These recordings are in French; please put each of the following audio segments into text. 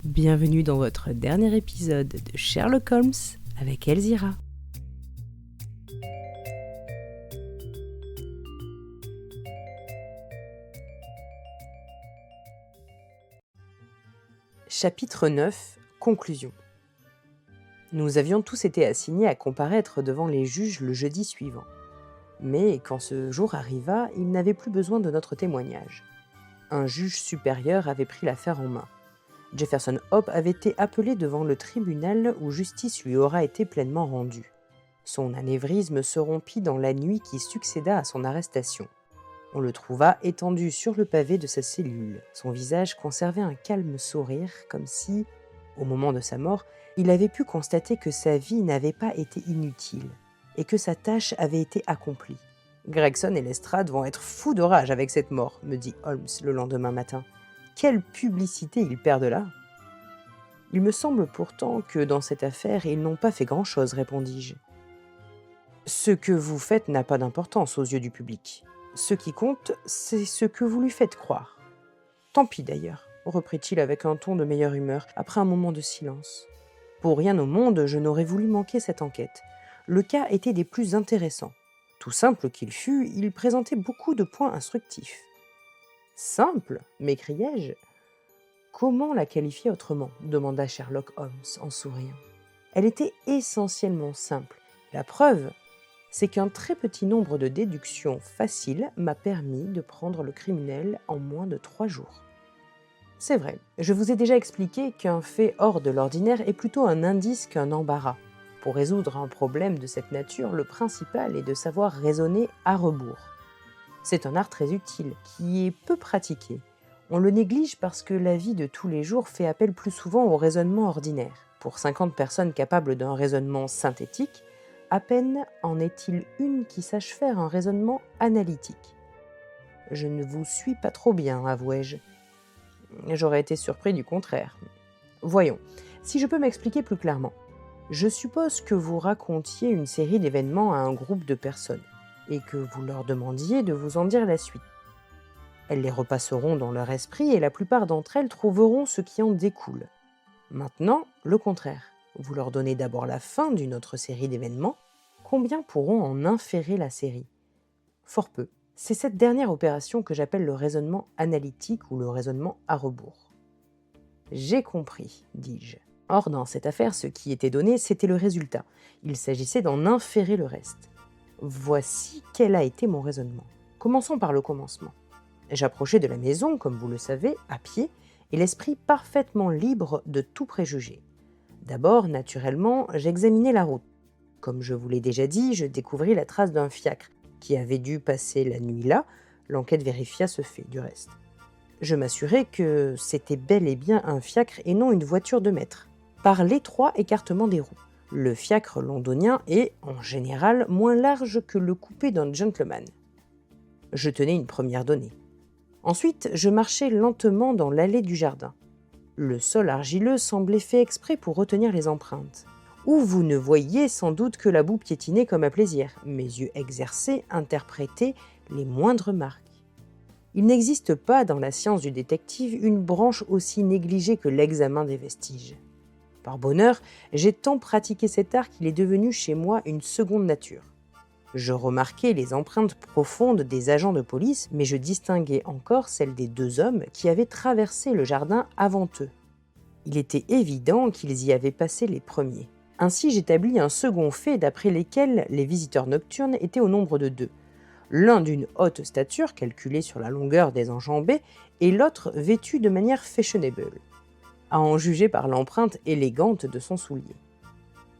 Bienvenue dans votre dernier épisode de Sherlock Holmes avec Elzira. Chapitre 9. Conclusion. Nous avions tous été assignés à comparaître devant les juges le jeudi suivant. Mais quand ce jour arriva, ils n'avaient plus besoin de notre témoignage. Un juge supérieur avait pris l'affaire en main. Jefferson Hope avait été appelé devant le tribunal où justice lui aura été pleinement rendue. Son anévrisme se rompit dans la nuit qui succéda à son arrestation. On le trouva étendu sur le pavé de sa cellule. Son visage conservait un calme sourire, comme si, au moment de sa mort, il avait pu constater que sa vie n'avait pas été inutile et que sa tâche avait été accomplie. « Gregson et Lestrade vont être fous de rage avec cette mort », me dit Holmes le lendemain matin. « Quelle publicité ils perdent là !»« Il me semble pourtant que dans cette affaire, ils n'ont pas fait grand-chose, répondis-je. « Ce que vous faites n'a pas d'importance aux yeux du public. Ce qui compte, c'est ce que vous lui faites croire. »« Tant pis d'ailleurs, » reprit-il avec un ton de meilleure humeur, après un moment de silence. « Pour rien au monde, je n'aurais voulu manquer cette enquête. Le cas était des plus intéressants. Tout simple qu'il fût, il présentait beaucoup de points instructifs. »« Simple » m'écriai-je. « Comment la qualifier autrement ?» demanda Sherlock Holmes en souriant. « Elle était essentiellement simple. La preuve, c'est qu'un très petit nombre de déductions faciles m'a permis de prendre le criminel en moins de 3 jours. C'est vrai, je vous ai déjà expliqué qu'un fait hors de l'ordinaire est plutôt un indice qu'un embarras. Pour résoudre un problème de cette nature, le principal est de savoir raisonner à rebours. C'est un art très utile, qui est peu pratiqué. On le néglige parce que la vie de tous les jours fait appel plus souvent au raisonnement ordinaire. Pour 50 personnes capables d'un raisonnement synthétique, à peine en est-il une qui sache faire un raisonnement analytique. Je ne vous suis pas trop bien, avouai-je. J'aurais été surpris du contraire. Voyons, si je peux m'expliquer plus clairement. Je suppose que vous racontiez une série d'événements à un groupe de personnes et que vous leur demandiez de vous en dire la suite. Elles les repasseront dans leur esprit et la plupart d'entre elles trouveront ce qui en découle. Maintenant, le contraire. Vous leur donnez d'abord la fin d'une autre série d'événements. Combien pourront en inférer la série ? Fort peu. C'est cette dernière opération que j'appelle le raisonnement analytique ou le raisonnement à rebours. J'ai compris, dis-je. Or, dans cette affaire, ce qui était donné, c'était le résultat. Il s'agissait d'en inférer le reste. Voici quel a été mon raisonnement. Commençons par le commencement. J'approchais de la maison, comme vous le savez, à pied, et l'esprit parfaitement libre de tout préjugé. D'abord, naturellement, j'examinai la route. Comme je vous l'ai déjà dit, je découvris la trace d'un fiacre qui avait dû passer la nuit là. L'enquête vérifia ce fait, du reste. Je m'assurai que c'était bel et bien un fiacre et non une voiture de maître, par l'étroit écartement des roues. Le fiacre londonien est, en général, moins large que le coupé d'un gentleman. Je tenais une première donnée. Ensuite, je marchai lentement dans l'allée du jardin. Le sol argileux semblait fait exprès pour retenir les empreintes. Où vous ne voyiez sans doute que la boue piétinée comme à plaisir. Mes yeux exercés interprétaient les moindres marques. Il n'existe pas dans la science du détective une branche aussi négligée que l'examen des vestiges. Par bonheur, j'ai tant pratiqué cet art qu'il est devenu chez moi une seconde nature. Je remarquai les empreintes profondes des agents de police, mais je distinguais encore celles des 2 hommes qui avaient traversé le jardin avant eux. Il était évident qu'ils y avaient passé les premiers. Ainsi, j'établis un second fait d'après lequel les visiteurs nocturnes étaient au nombre de 2. L'un d'une haute stature, calculée sur la longueur des enjambées, et l'autre vêtu de manière fashionable, à en juger par l'empreinte élégante de son soulier.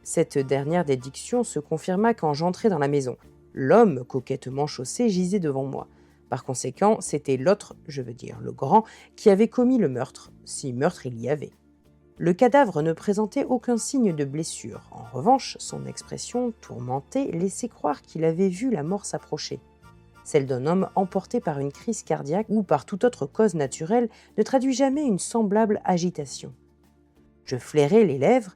Cette dernière déduction se confirma quand j'entrai dans la maison. L'homme, coquettement chaussé, gisait devant moi. Par conséquent, c'était l'autre, je veux dire le grand, qui avait commis le meurtre, si meurtre il y avait. Le cadavre ne présentait aucun signe de blessure. En revanche, son expression tourmentée laissait croire qu'il avait vu la mort s'approcher. Celle d'un homme emporté par une crise cardiaque ou par toute autre cause naturelle ne traduit jamais une semblable agitation. Je flairai les lèvres,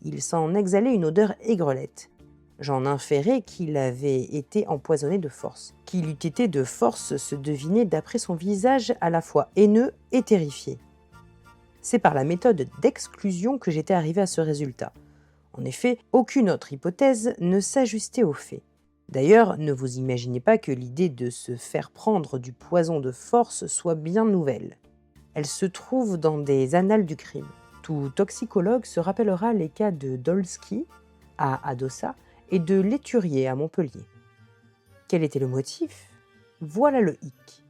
il s'en exhalait une odeur aigrelette. J'en inférai qu'il avait été empoisonné de force. Qu'il eût été de force se devinait d'après son visage à la fois haineux et terrifié. C'est par la méthode d'exclusion que j'étais arrivé à ce résultat. En effet, aucune autre hypothèse ne s'ajustait aux faits. D'ailleurs, ne vous imaginez pas que l'idée de se faire prendre du poison de force soit bien nouvelle. Elle se trouve dans des annales du crime. Tout toxicologue se rappellera les cas de Dolsky à Adossa et de Léturier à Montpellier. Quel était le motif? Voilà le hic.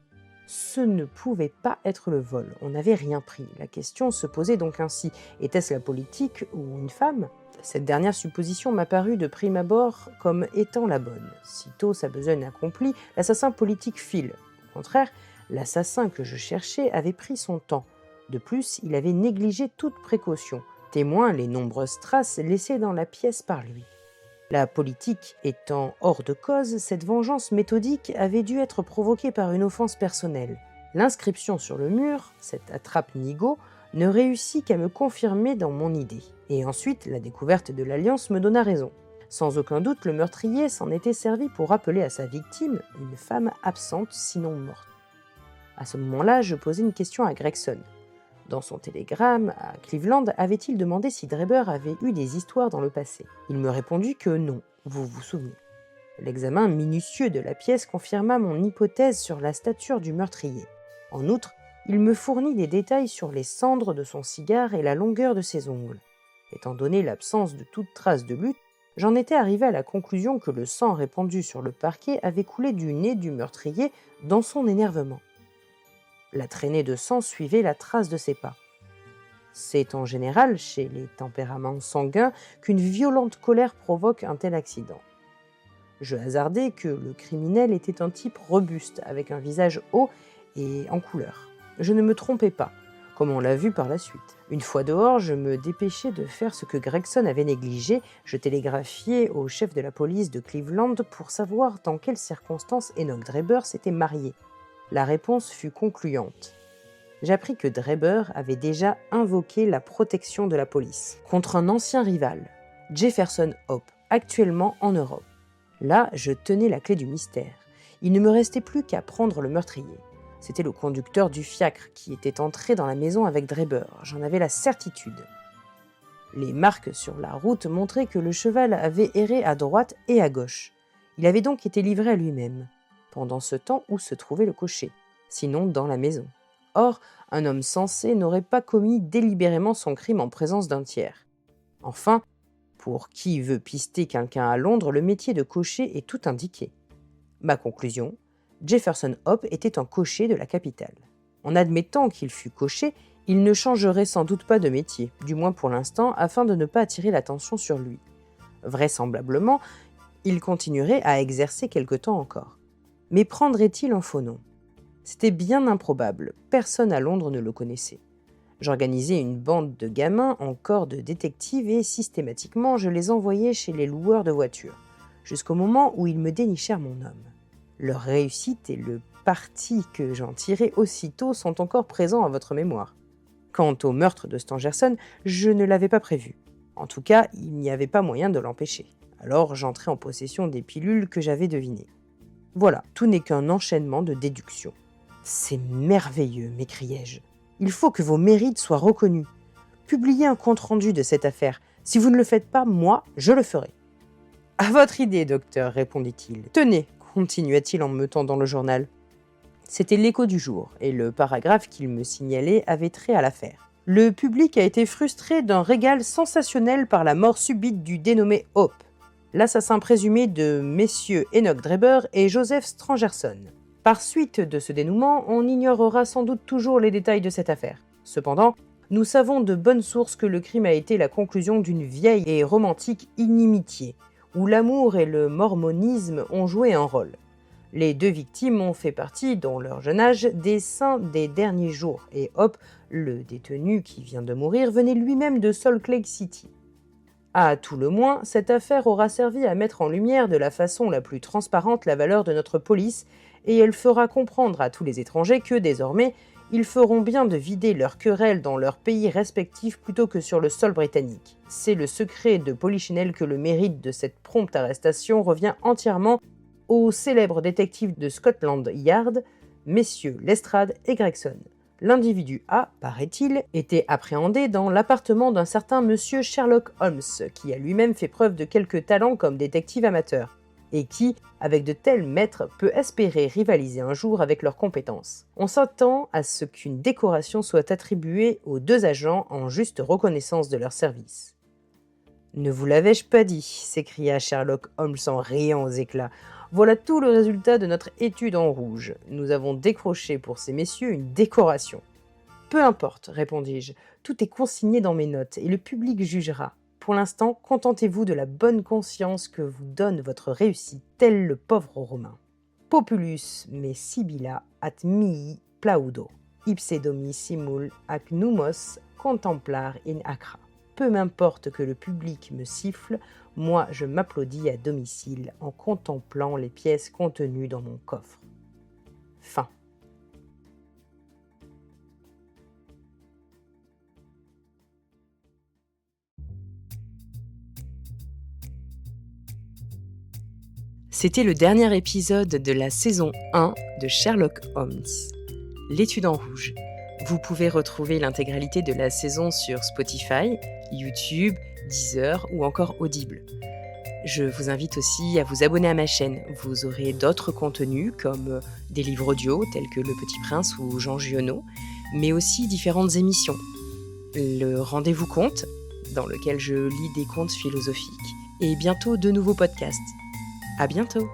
Ce ne pouvait pas être le vol, on n'avait rien pris. La question se posait donc ainsi, était-ce la politique ou une femme? Cette dernière supposition m'a paru de prime abord comme étant la bonne. Sitôt sa besogne accomplie, l'assassin politique file. Au contraire, l'assassin que je cherchais avait pris son temps. De plus, il avait négligé toute précaution, témoin les nombreuses traces laissées dans la pièce par lui. La politique étant hors de cause, cette vengeance méthodique avait dû être provoquée par une offense personnelle. L'inscription sur le mur, cette attrape-nigaud, ne réussit qu'à me confirmer dans mon idée. Et ensuite, la découverte de l'alliance me donna raison. Sans aucun doute, le meurtrier s'en était servi pour rappeler à sa victime une femme absente, sinon morte. À ce moment-là, je posai une question à Gregson. Dans son télégramme à Cleveland, avait-il demandé si Dreber avait eu des histoires dans le passé? Il me répondit que non, vous vous souvenez. L'examen minutieux de la pièce confirma mon hypothèse sur la stature du meurtrier. En outre, il me fournit des détails sur les cendres de son cigare et la longueur de ses ongles. Étant donné l'absence de toute trace de lutte, j'en étais arrivé à la conclusion que le sang répandu sur le parquet avait coulé du nez du meurtrier dans son énervement. La traînée de sang suivait la trace de ses pas. C'est en général chez les tempéraments sanguins qu'une violente colère provoque un tel accident. Je hasardai que le criminel était un type robuste, avec un visage haut et en couleur. Je ne me trompais pas, comme on l'a vu par la suite. Une fois dehors, je me dépêchai de faire ce que Gregson avait négligé, je télégraphiai au chef de la police de Cleveland pour savoir dans quelles circonstances Enoch Dreber s'était marié. La réponse fut concluante. J'appris que Dreber avait déjà invoqué la protection de la police contre un ancien rival, Jefferson Hope, actuellement en Europe. Là, je tenais la clé du mystère. Il ne me restait plus qu'à prendre le meurtrier. C'était le conducteur du fiacre qui était entré dans la maison avec Dreber, j'en avais la certitude. Les marques sur la route montraient que le cheval avait erré à droite et à gauche. Il avait donc été livré à lui-même. Pendant ce temps où se trouvait le cocher, sinon dans la maison. Or, un homme sensé n'aurait pas commis délibérément son crime en présence d'un tiers. Enfin, pour qui veut pister quelqu'un à Londres, le métier de cocher est tout indiqué. Ma conclusion, Jefferson Hope était un cocher de la capitale. En admettant qu'il fût cocher, il ne changerait sans doute pas de métier, du moins pour l'instant, afin de ne pas attirer l'attention sur lui. Vraisemblablement, il continuerait à exercer quelque temps encore. Mais prendrait-il un faux nom? C'était bien improbable, personne à Londres ne le connaissait. J'organisai une bande de gamins en corps de détective et systématiquement je les envoyais chez les loueurs de voitures, jusqu'au moment où ils me dénichèrent mon homme. Leur réussite et le parti que j'en tirai aussitôt sont encore présents à votre mémoire. Quant au meurtre de Stangerson, je ne l'avais pas prévu. En tout cas, il n'y avait pas moyen de l'empêcher. Alors j'entrai en possession des pilules que j'avais devinées. Voilà, tout n'est qu'un enchaînement de déductions. C'est merveilleux, m'écriai-je. Il faut que vos mérites soient reconnus. Publiez un compte-rendu de cette affaire. Si vous ne le faites pas, moi, je le ferai. À votre idée, docteur, répondit-il. Tenez, continua-t-il en me tendant le journal. C'était l'Écho du jour, et le paragraphe qu'il me signalait avait trait à l'affaire. Le public a été frustré d'un régal sensationnel par la mort subite du dénommé Hope, l'assassin présumé de messieurs Enoch Dreber et Joseph Stangerson. Par suite de ce dénouement, on ignorera sans doute toujours les détails de cette affaire. Cependant, nous savons de bonnes sources que le crime a été la conclusion d'une vieille et romantique inimitié, où l'amour et le mormonisme ont joué un rôle. Les deux victimes ont fait partie, dans leur jeune âge, des saints des derniers jours, et Hope, le détenu qui vient de mourir, venait lui-même de Salt Lake City. À tout le moins, cette affaire aura servi à mettre en lumière de la façon la plus transparente la valeur de notre police, et elle fera comprendre à tous les étrangers que, désormais, ils feront bien de vider leurs querelles dans leurs pays respectifs plutôt que sur le sol britannique. C'est le secret de Polichinelle que le mérite de cette prompte arrestation revient entièrement aux célèbres détectives de Scotland Yard, messieurs Lestrade et Gregson. L'individu A, paraît-il, était appréhendé dans l'appartement d'un certain monsieur Sherlock Holmes, qui a lui-même fait preuve de quelques talents comme détective amateur, et qui, avec de tels maîtres, peut espérer rivaliser un jour avec leurs compétences. On s'attend à ce qu'une décoration soit attribuée aux 2 agents en juste reconnaissance de leur service. « Ne vous l'avais-je pas dit ?» s'écria Sherlock Holmes en riant aux éclats. « Voilà tout le résultat de notre étude en rouge. Nous avons décroché pour ces messieurs une décoration. »« Peu importe, répondis-je, tout est consigné dans mes notes et le public jugera. Pour l'instant, contentez-vous de la bonne conscience que vous donne votre réussite, tel le pauvre Romain. Populus me sibilla at mihi plaudo, ipse domi simul ac numos contemplar in acra. Peu m'importe que le public me siffle, moi je m'applaudis à domicile en contemplant les pièces contenues dans mon coffre. » Fin. C'était le dernier épisode de la saison 1 de Sherlock Holmes, l'étude en rouge. Vous pouvez retrouver l'intégralité de la saison sur Spotify, YouTube, Deezer ou encore Audible. Je vous invite aussi à vous abonner à ma chaîne. Vous aurez d'autres contenus comme des livres audio tels que Le Petit Prince ou Jean Giono, mais aussi différentes émissions. Le Rendez-vous Conte, dans lequel je lis des contes philosophiques, et bientôt de nouveaux podcasts. À bientôt!